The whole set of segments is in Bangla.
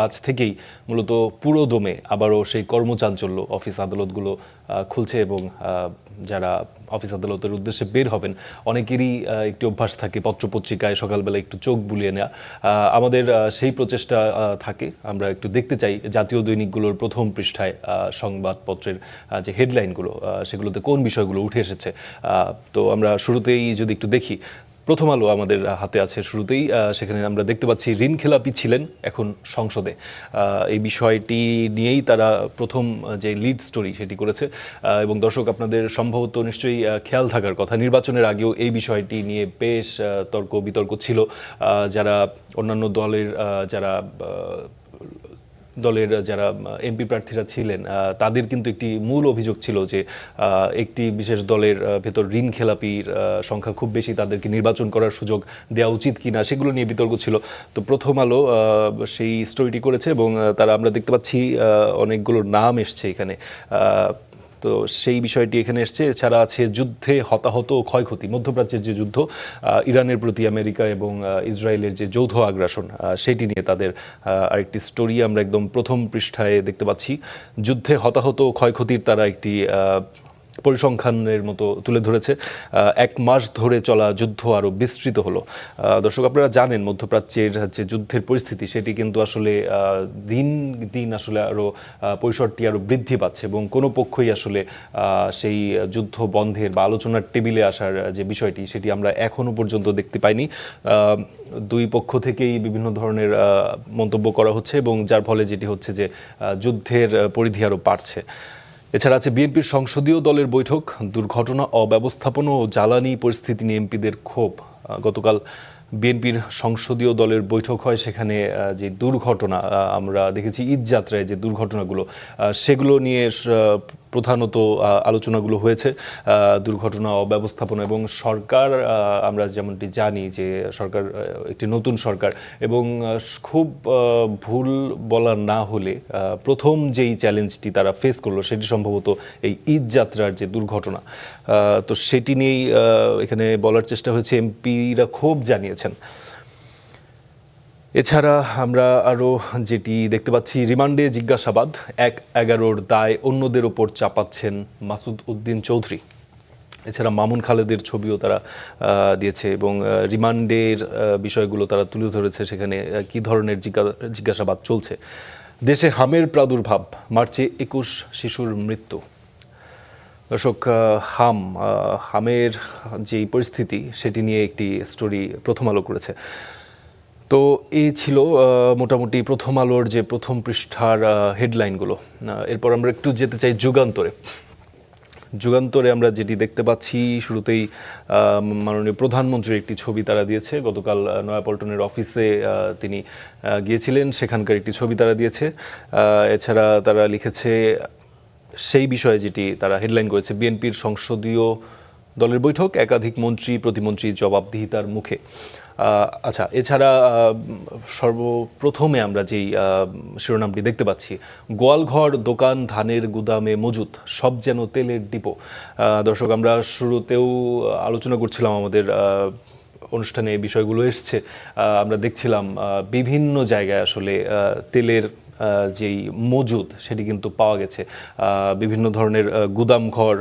আজ থেকেই মূলত পুরোদমে আবারও সেই কর্মচাঞ্চল্য অফিস আদালতগুলো খুলছে এবং যারা অফিস আদালতের উদ্দেশ্যে বের হবেন অনেকেরই একটি অভ্যাস থাকে পত্রপত্রিকায় সকালবেলা একটু চোখ বুলিয়ে নেওয়া। আমাদের সেই প্রচেষ্টা থাকে, আমরা একটু দেখতে চাই জাতীয় দৈনিকগুলোর প্রথম পৃষ্ঠায় সংবাদপত্রের যে হেডলাইনগুলো সেগুলোতে কোন বিষয়গুলো উঠে এসেছে। তো আমরা শুরুতেই যদি একটু দেখি, প্রথম আলো আমাদের হাতে আছে শুরুতেই, সেখানে আমরা দেখতে পাচ্ছি ঋণ খেলাপি ছিলেন এখন সংসদে। এই বিষয়টি নিয়েই তারা প্রথম যে লিড স্টোরি সেটি করেছে এবং দর্শক আপনাদের সম্ভবত নিশ্চয়ই খেয়াল থাকার কথা, নির্বাচনের আগেও এই বিষয়টি নিয়ে বেশ তর্ক বিতর্ক ছিল। যারা অন্যান্য দলের যারা এমপি প্রার্থীরা ছিলেন তাদের কিন্তু একটি মূল অভিযোগ ছিল যে একটি বিশেষ দলের ভেতর ঋণ খেলাপির সংখ্যা খুব বেশি, তাদেরকে নির্বাচন করার সুযোগ দেওয়া উচিত কিনা সেগুলো নিয়ে বিতর্ক ছিল। তো প্রথম আলো সেই স্টোরিটি করেছে এবং তারা আমরা দেখতে পাচ্ছি অনেকগুলো নাম এসছে এখানে। তো সেই বিষয়টি এখানে এসছে। এছাড়া আছে যুদ্ধে হতাহত ও ক্ষয়ক্ষতি, মধ্যপ্রাচ্যের যে যুদ্ধ, ইরানের প্রতি আমেরিকা এবং ইসরায়েলের যে যৌথ আগ্রাসন, সেটি নিয়ে তাদের আরেকটি স্টোরি আমরা একদম প্রথম পৃষ্ঠায় দেখতে পাচ্ছি। যুদ্ধে হতাহত ও ক্ষয়ক্ষতির তারা একটি পরিসংখ্যানের মতো তুলে ধরেছে। 1 মাস ধরে চলা যুদ্ধ আরও বিস্তৃত হলো। দর্শক আপনারা জানেন মধ্যপ্রাচ্যের যে যুদ্ধের পরিস্থিতি সেটি কিন্তু আসলে দিন দিন আসলে আরও পরিসরটি আরও বৃদ্ধি পাচ্ছে এবং কোনো পক্ষই আসলে সেই যুদ্ধ বন্ধের বা আলোচনার টেবিলে আসার যে বিষয়টি সেটি আমরা এখনও পর্যন্ত দেখতে পাইনি। দুই পক্ষ থেকেই বিভিন্ন ধরনের মন্তব্য করা হচ্ছে এবং যার ফলে যেটি হচ্ছে যে যুদ্ধের পরিধি আরও বাড়ছে। এছাড়া আছে বিএনপির সংসদীয় দলের বৈঠক, দুর্ঘটনা, অব্যবস্থাপনা ও জ্বালানি পরিস্থিতি নিয়ে এমপিদের ক্ষোভ। গতকাল বিএনপির সংসদীয় দলের বৈঠক হয়, সেখানে যে দুর্ঘটনা আমরা দেখেছি ঈদযাত্রায় যে দুর্ঘটনাগুলো সেগুলো নিয়ে প্রধানত আলোচনাগুলো হয়েছে। দুর্ঘটনা, অব্যবস্থাপনা এবং সরকার, আমরা যেমনটি জানি যে সরকার একটি নতুন সরকার এবং খুব ভুল বলা না হলে প্রথম যেই চ্যালেঞ্জটি তারা ফেস করলো সেটি সম্ভবত এই ঈদযাত্রার যে দুর্ঘটনা। তো সেটি নিয়েই এখানে বলার চেষ্টা হয়েছে, এমপিরা ক্ষোভ জানিয়েছেন। এছাড়া আমরা আরও যেটি দেখতে পাচ্ছি, রিমান্ডে জিজ্ঞাসাবাদ, 1-11 দায় অন্যদের ওপর চাপাচ্ছেন মাসুদ উদ্দিন চৌধুরী। এছাড়া মামুন খালেদের ছবিও তারা দিয়েছে এবং রিমান্ডের বিষয়গুলো তারা তুলে ধরেছে, সেখানে কী ধরনের জিজ্ঞাসাবাদ চলছে। দেশে হামের প্রাদুর্ভাব, মার্চে 21 শিশুর মৃত্যু। দর্শক, হামের যে পরিস্থিতি সেটি নিয়ে একটি স্টোরি প্রথম আলো করেছে। তো এই ছিল মোটামুটি প্রথম আলোর যে প্রথম পৃষ্ঠার হেডলাইনগুলো। এরপর আমরা একটু যেতে চাই যুগান্তরে আমরা যেটি দেখতে পাচ্ছি, শুরুতেই মাননীয় প্রধানমন্ত্রীর একটি ছবি তারা দিয়েছে। গতকাল নয়াপল্টনের অফিসে তিনি গিয়েছিলেন, সেখানকার একটি ছবি তারা দিয়েছে। এছাড়া তারা লিখেছে সেই বিষয়ে যেটি তারা হেডলাইন করেছে, বিএনপির সংসদীয় দলের বৈঠক, একাধিক মন্ত্রী প্রতিমন্ত্রী জবাবদিহিতার মুখে। আচ্ছা, এছাড়া সর্বপ্রথমে আমরা যেই শিরোনামটি দেখতে পাচ্ছি, গোয়ালঘর দোকান ধানের গুদামে মজুত, সব যেন তেলের ডিপো। দর্শক, আমরা শুরুতেও আলোচনা করছিলাম, আমাদের অনুষ্ঠানে এই বিষয়গুলো এসছে, আমরা দেখছিলাম বিভিন্ন জায়গায় আসলে তেলের যেই মজুদ সেটি কিন্তু পাওয়া গেছে। বিভিন্ন ধরনের গুদামঘর,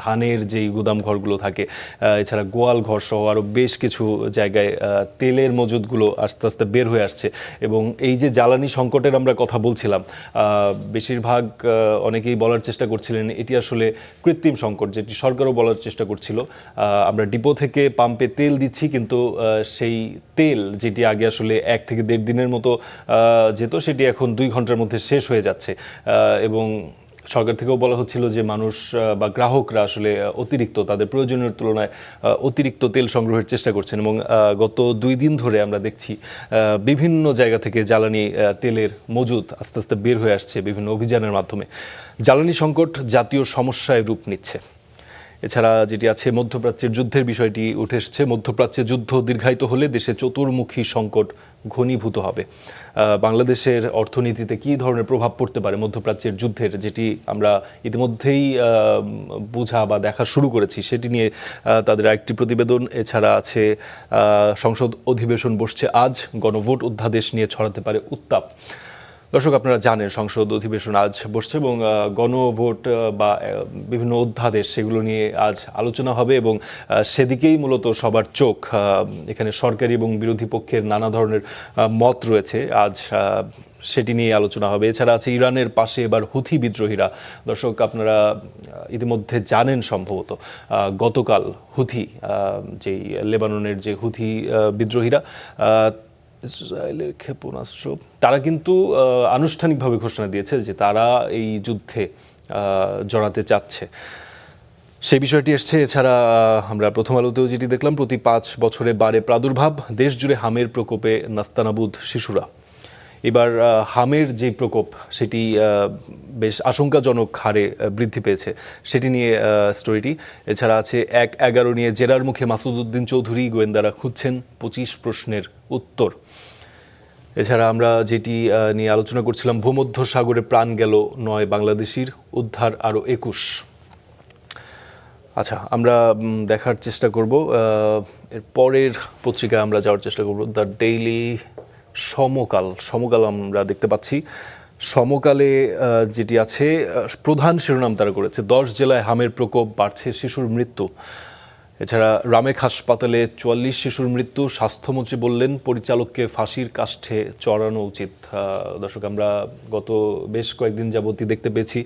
ধানের যেই গুদামঘরগুলো থাকে, এছাড়া গোয়াল ঘর সহ আরও বেশ কিছু জায়গায় তেলের মজুদগুলো আস্তে আস্তে বের হয়ে আসছে। এবং এই যে জ্বালানি সংকটের আমরা কথা বলছিলাম, বেশিরভাগ অনেকেই বলার চেষ্টা করছিলেন এটি আসলে কৃত্রিম সংকট, যেটি সরকারও বলার চেষ্টা করছিল। আমরা ডিপো থেকে পাম্পে তেল দিচ্ছি, কিন্তু সেই তেল যেটি আগে আসলে 1 থেকে 1.5 দিনের মতো যেত, সেটি এখন 2 ঘন্টার মধ্যে শেষ হয়ে যাচ্ছে। এবং সরকার থেকেও বলা হচ্ছিল যে মানুষ বা গ্রাহকরা আসলে অতিরিক্ত তাদের প্রয়োজনের তুলনায় অতিরিক্ত তেল সংগ্রহের চেষ্টা করছেন। এবং গত 2 দিন ধরে আমরা দেখছি বিভিন্ন জায়গা থেকে জ্বালানি তেলের মজুদ আস্তে আস্তে বের হয়ে আসছে বিভিন্ন অভিযানের মাধ্যমে। জ্বালানি সংকট জাতীয় সমস্যায় রূপ নিচ্ছে। এছাড়া যেটি আছে, মধ্যপ্রাচ্যের যুদ্ধের বিষয়টি উঠে এসছে। মধ্যপ্রাচ্যে যুদ্ধ দীর্ঘায়িত হলে দেশে চতুর্মুখী সংকট ঘনীভূত হবে। বাংলাদেশের অর্থনীতিতে কী ধরনের প্রভাব পড়তে পারে মধ্যপ্রাচ্যের যুদ্ধের, যেটি আমরা ইতিমধ্যেই বোঝা বা দেখা শুরু করেছি, সেটি নিয়ে তাদের আরেকটি প্রতিবেদন। এছাড়া আছে সংসদ অধিবেশন বসছে আজ, গণভোট অধ্যাদেশ নিয়ে ছড়াতে পারে উত্তাপ। দর্শক, আপনারা জানেন সংসদ অধিবেশন আজ বসছে এবং গণভোট বা বিভিন্ন অধ্যাদেশ সেগুলো নিয়ে আজ আলোচনা হবে এবং সেদিকেই মূলত সবার চোখ। এখানে সরকারি এবং বিরোধী পক্ষের নানা ধরনের মত রয়েছে, আজ সেটি নিয়ে আলোচনা হবে। এছাড়া আছে ইরানের পাশে এবার হুথি বিদ্রোহীরা। দর্শক, আপনারা ইতিমধ্যে জানেন সম্ভবত গতকাল হুথি, যেই লেবাননের যে হুথি বিদ্রোহীরা, ইসরায়েলের ক্ষেপণাস্ত্র, তারা কিন্তু আনুষ্ঠানিকভাবে ঘোষণা দিয়েছে যে তারা এই যুদ্ধে জড়াতে চাচ্ছে, সেই বিষয়টি এসছে। এছাড়া আমরা প্রথম আলোতেও যেটি দেখলাম, প্রতি 5 বছরে বাড়ে প্রাদুর্ভাব, দেশ জুড়ে হামের প্রকোপে নাস্তানাবুদ শিশুরা। এবার হামের যে প্রকোপ সেটি বেশ আশঙ্কাজনক হারে বৃদ্ধি পেয়েছে, সেটি নিয়ে স্টোরিটি। এছাড়া আছে 1-11 নিয়ে জেরার মুখে মাসুদ উদ্দিন চৌধুরী, গোয়েন্দারা খুঁজছেন 25 প্রশ্নের উত্তর। এছাড়া আমরা যেটি নিয়ে আলোচনা করছিলাম, ভূমধ্য সাগরে প্রাণ গেল 9 বাংলাদেশির, উদ্ধার আরও 21। আচ্ছা, আমরা দেখার চেষ্টা করব এর পরের পত্রিকায় আমরা যাওয়ার চেষ্টা করব, দ্য ডেইলি সমকাল আমরা দেখতে পাচ্ছি। সমকালে যেটি আছে, প্রধান শিরোনাম তারা করেছে, 10 জেলায় হামের প্রকোপ, বাড়ছে শিশুর মৃত্যু। এছাড়া রামেক হাসপাতালে 44 শিশুর মৃত্যু, স্বাস্থ্যমন্ত্রী বললেন পরিচালককে ফাঁসির কাষ্ঠে চড়ানো উচিত। দর্শক, আমরা গত বেশ কয়েকদিন যাবতই দেখতে পেয়েছি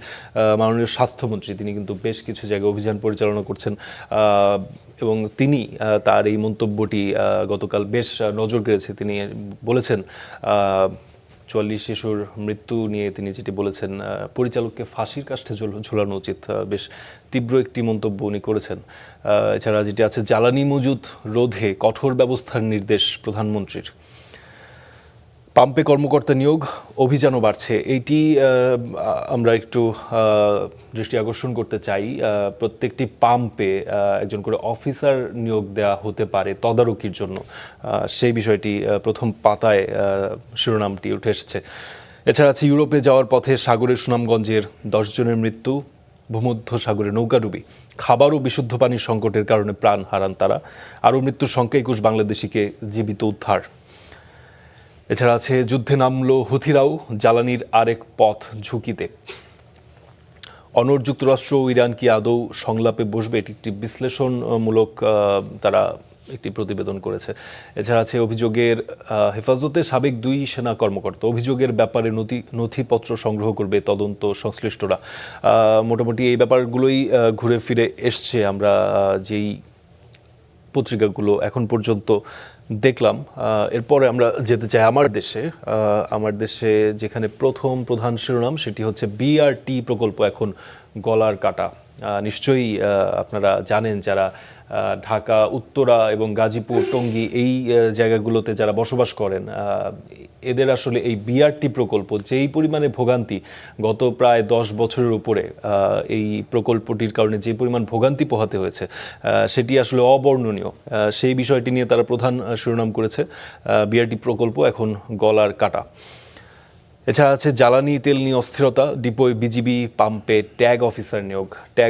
মাননীয় স্বাস্থ্যমন্ত্রী তিনি কিন্তু বেশ কিছু জায়গায় অভিযান পরিচালনা করছেন এবং তিনি তার এই মন্তব্যটি গতকাল বেশ নজর কেড়েছে। তিনি বলেছেন 44 শিশুর মৃত্যু নিয়ে তিনি যেটি বলেছেন, পরিচালককে ফাঁসির কাষ্ঠে ঝোলানো উচিত। বেশ তীব্র একটি মন্তব্য উনি করেছেন। এছাড়া যেটি আছে, জ্বালানি মজুত রোধে কঠোর ব্যবস্থার নির্দেশ প্রধানমন্ত্রীর। পাম্পে কর্মকর্তা নিয়োগ, অভিযানও বাড়ছে। এইটি আমরা একটু দৃষ্টি আকর্ষণ করতে চাই। প্রত্যেকটি পাম্পে একজন করে অফিসার নিয়োগ দেওয়া হতে পারে তদারকির জন্য, সেই বিষয়টি প্রথম পাতায় শিরোনামটি উঠে এসেছে। এছাড়া আছে ইউরোপে যাওয়ার পথে সাগরের সুনামগঞ্জের 10 জনের মৃত্যু, ভূমধ্য সাগরে নৌকাডুবি, খাবার ও বিশুদ্ধ পানির সংকটের কারণে প্রাণ হারান তারা, আরও মৃত্যুর সংখ্যা 21 বাংলাদেশিকে জীবিত উদ্ধার। এছাড়া আছে যুদ্ধে নামলো হুথিরাও, জ্বালানির আরেক পথ ঝুঁকিতে। অনড় যুক্তরাষ্ট্র ও ইরান কি আদৌ সংলাপে বসবে, এটি একটি বিশ্লেষণমূলক তারা একটি প্রতিবেদন করেছে। এছাড়া আছে অভিযোগের হেফাজতে সাবেক 2 সেনা কর্মকর্তা, অভিযোগের ব্যাপারে নথিপত্র সংগ্রহ করবে তদন্ত সংশ্লিষ্টরা। মোটামুটি এই ব্যাপারগুলোই ঘুরে ফিরে এসছে আমরা যেই পত্রিকাগুলো এখন পর্যন্ত দেখলাম। এরপরে আমরা যেতে চাই আমার দেশে যেখানে প্রথম প্রধান শিরোনাম সেটি হচ্ছে বিআরটি প্রকল্প এখন গলার কাটা। নিশ্চয়ই আপনারা জানেন, যারা ঢাকা উত্তরা এবং গাজীপুর, টঙ্গী এই জায়গাগুলোতে যারা বসবাস করেন, এদের আসলে এই বিআরটি প্রকল্প যেই পরিমাণে ভোগান্তি, গত প্রায় 10 বছরের উপরে এই প্রকল্পটির কারণে যে পরিমাণ ভোগান্তি পোহাতে হয়েছে সেটি আসলে অবর্ণনীয়। সেই বিষয়টি নিয়ে তারা প্রধান শিরোনাম করেছে, বিআরটি প্রকল্প এখন গলার কাটা। এছাড়া আছে জ্বালানি তেল নিয়ে অস্থিরতা, ডিপোয় বিজিবি, পাম্পে ট্যাগ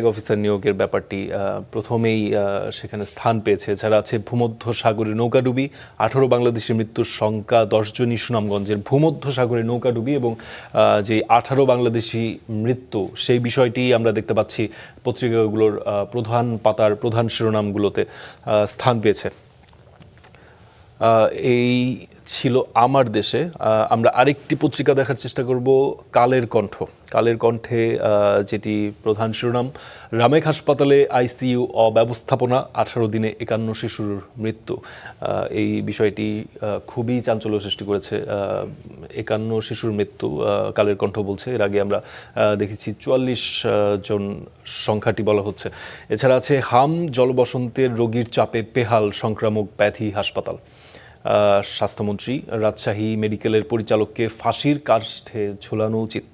অফিসার নিয়োগের ব্যাপারটি প্রথমেই সেখানে স্থান পেয়েছে। এছাড়া আছে ভূমধ্য সাগরে নৌকাডুবি, 18 বাংলাদেশের মৃত্যুর সংখ্যা, 10 জনই সুনামগঞ্জের। ভূমধ্য সাগরে নৌকাডুবি এবং যে 18 বাংলাদেশি মৃত্যু, সেই বিষয়টি আমরা দেখতে পাচ্ছি পত্রিকাগুলোর প্রধান পাতার প্রধান শিরোনামগুলোতে স্থান পেয়েছে। এই ছিল আমার দেশে। আমরা আরেকটি পত্রিকা দেখার চেষ্টা করব, কালের কণ্ঠে যেটি প্রধান শিরোনাম, রামেক হাসপাতালে আইসিইউ অব্যবস্থাপনা, 18 দিনে 51 শিশুর মৃত্যু। এই বিষয়টি খুবই চাঞ্চল্য সৃষ্টি করেছে। 51 শিশুর মৃত্যু কালের কণ্ঠ বলছে, এর আগে আমরা দেখেছি 44 জন সংখ্যাটি বলা হচ্ছে। এছাড়া আছে হাম জলবসন্তের রোগীর চাপে পেহাল সংক্রামক ব্যাধি হাসপাতাল। স্বাস্থ্যমন্ত্রী, রাজশাহী মেডিকেলের পরিচালককে ফাঁসির কাষ্ঠে ঝোলানো উচিত।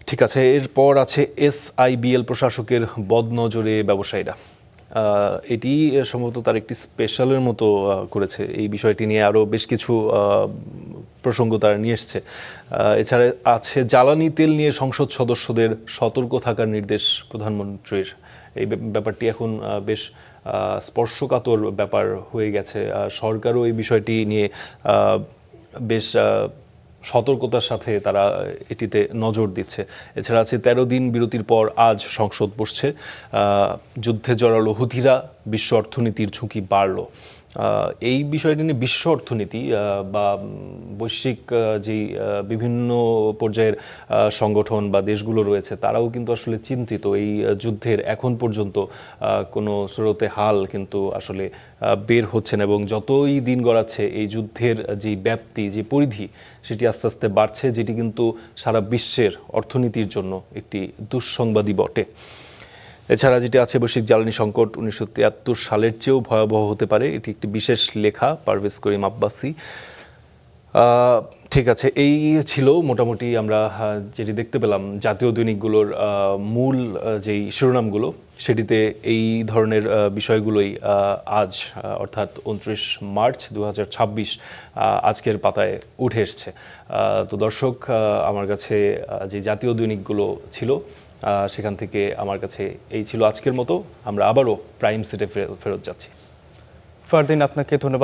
ঠিক আছে, এরপর আছে এসআইবিএল প্রশাসকের বদনজরে ব্যবসায়ীরা। এটি সম্ভবত তার একটি স্পেশালের মতো করেছে। এই বিষয়টি নিয়ে আরও বেশ কিছু প্রসঙ্গ তারা নিয়ে এসছে। এছাড়া আছে জ্বালানি তেল নিয়ে সংসদ সদস্যদের সতর্ক থাকার নির্দেশ প্রধানমন্ত্রীর। এই ব্যাপারটি এখন বেশ স্পর্শকাতর ব্যাপার হয়ে গেছে। সরকারও এই বিষয়টি নিয়ে বেশ সতর্কতার সাথে তারা এটিতে নজর দিচ্ছে। এছাড়া আছে 13 দিন বিরতির পর আজ সংসদ বসছে। যুদ্ধে জড়ালো হুথিরা, বিশ্ব অর্থনীতির ঝুঁকি বাড়ল। এই বিষয়টি নিয়ে বিশ্ব অর্থনীতি বা বৈশ্বিক যেই বিভিন্ন পর্যায়ের সংগঠন বা দেশগুলো রয়েছে তারাও কিন্তু আসলে চিন্তিত। এই যুদ্ধের এখন পর্যন্ত কোনো স্রোতে হাল কিন্তু আসলে বের হচ্ছে না, এবং যতই দিন গড়াচ্ছে এই যুদ্ধের যে ব্যাপ্তি, যে পরিধি, সেটি আস্তে আস্তে বাড়ছে, যেটি কিন্তু সারা বিশ্বের অর্থনীতির জন্য একটি দুঃসংবাদই বটে। এছাড়া যেটি আছে বৈশ্বিক জ্বালানি সংকট 1973 সালের চেয়েও ভয়াবহ হতে পারে, এটি একটি বিশেষ লেখা পারভেজ করিম আব্বাসি। ঠিক আছে, এই ছিল মোটামুটি আমরা যেটি দেখতে পেলাম জাতীয় দৈনিকগুলোর মূল যেই শিরোনামগুলো, সেটিতে এই ধরনের বিষয়গুলোই আজ অর্থাৎ 29 মার্চ 2026 আজকের পাতায় উঠে এসছে। তো দর্শক, আমার কাছে যে জাতীয় দৈনিকগুলো ছিল সেখান থেকে আমার কাছে এই ছিল আজকের মতো। আমরা আবারও প্রাইম সিটে ফেরত যাচ্ছি। ফারদিন, আপনাকে ধন্যবাদ।